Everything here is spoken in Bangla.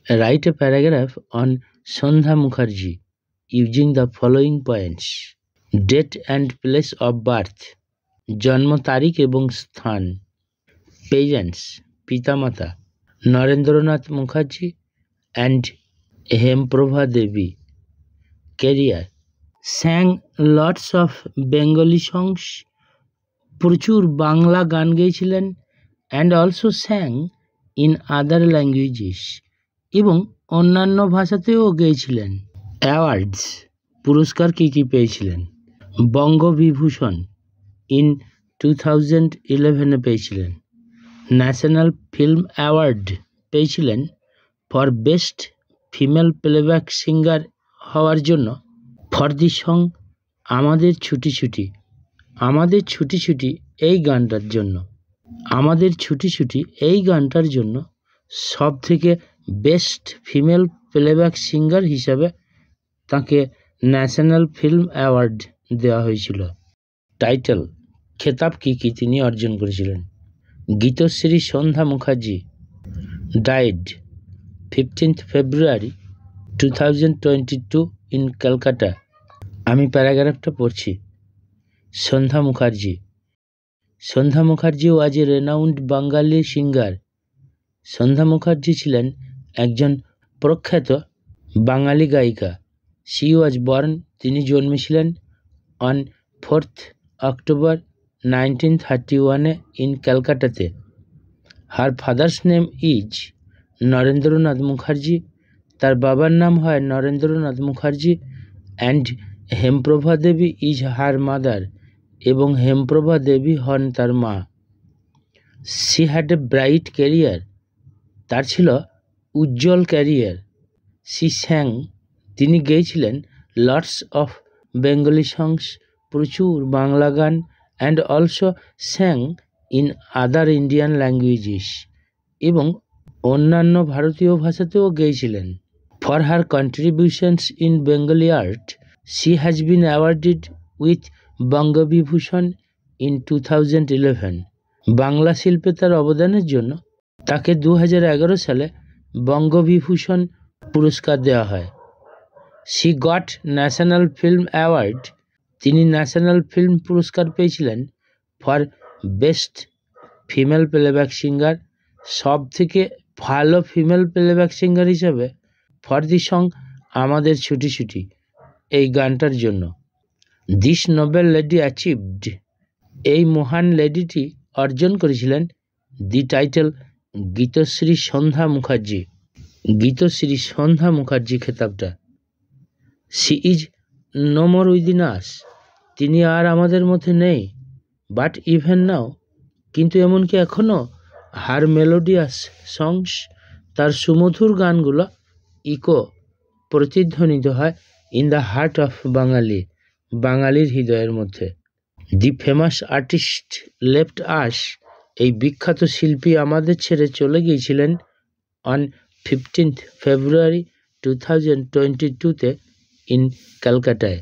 Write a paragraph on Sandhya Mukherjee using the following points: date and place of birth, জন্ম তারিখ এবং স্থান, parents পিতামাতা, Narendranath Mukherjee and Hemprabha Devi, career, sang lots of Bengali songs, প্রচুর বাংলা গান গেয়েছিলেন, and also sang in other languages, এবং অন্যান্য ভাষাতেও গেয়েছিলেন। অ্যাওয়ার্ডস, পুরস্কার কী কী পেয়েছিলেন? বঙ্গবিভূষণ ইন 2011 পেয়েছিলেন। ন্যাশনাল ফিল্ম অ্যাওয়ার্ড পেয়েছিলেন for best female playback singer হওয়ার জন্য। ফর দি সং আমাদের ছুটি ছুটি, আমাদের ছুটি ছুটি এই গানটার জন্য, আমাদের ছুটি ছুটি এই গানটার জন্য সব থেকে বেস্ট ফিমেল প্লেব্যাক সিঙ্গার হিসাবে তাকে ন্যাশনাল ফিল্ম অ্যাওয়ার্ড দেওয়া হয়েছিল। টাইটেল, খেতাব কী কী তিনি অর্জন করেছিলেন? Geetashree Sandhya Mukherjee died 15th February 2022 in Calcutta। আমি প্যারাগ্রাফটা পড়ছি। Sandhya Mukherjee, Sandhya Mukherjee was a renowned Bangali singer. Sandhya Mukherjee ছিলেন একজন প্রখ্যাত বাঙালি গায়িকা। শি ওয়াজ বর্ন, তিনি জন্মেছিলেন অন 4th October 1931 ইন ক্যালকাটাতে। Her father's name is Narendranath Mukherjee, তার বাবার নাম হয় Narendranath Mukherjee, and Hemprabha Devi is her mother, এবং হেমপ্রভা দেবী হন তার মা। She had a bright career, তার ছিল উজ্জ্বল ক্যারিয়ার। শি স্যাং, তিনি গেয়েছিলেন লটস অফ বেঙ্গলি সংস, প্রচুর বাংলা গান, and also sang in other Indian languages, এবং অন্যান্য ভারতীয় ভাষাতেও গেয়েছিলেন। For her contributions in Bengali art she has been awarded with Banga Bibhushan in 2011। Bangla শিল্পে তার অবদানের জন্য তাকে 2011 সালে বঙ্গবিভূষণ পুরস্কার দেওয়া হয়। She got national film award, তিনি ন্যাশনাল ফিল্ম পুরস্কার পেয়েছিলেন for best female playback singer, সব থেকে ভালো ফিমেল প্লেব্যাক সিঙ্গার হিসাবে, ফর দি সং আমাদের ছুটি ছুটি এই গানটার জন্য। দিস নোবেল লেডি অ্যাচিভড, এই মহান লেডিটি অর্জন করেছিলেন দি টাইটেল গীতশ্রী সন্ধ্যা মুখার্জি, গীতশ্রী সন্ধ্যা মুখার্জি খেতাবটা। She is no more within us, তিনি আর আমাদের মধ্যে নেই। বাট ইভেন নাও, কিন্তু এমনকি এখনও, হার মেলোডিয়াস সংস, তার সুমধুর গানগুলো, ইকো প্রতিধ্বনিত হয় ইন দ্য হার্ট অফ বাঙালি, বাঙালির হৃদয়ের মধ্যে। দি ফেমাস আর্টিস্ট লেফট আস, এই বিখ্যাত শিল্পী আমাদের ছেড়ে চলে গিয়েছিলেন অন 15th February 2022 ইন ক্যালকাটায়।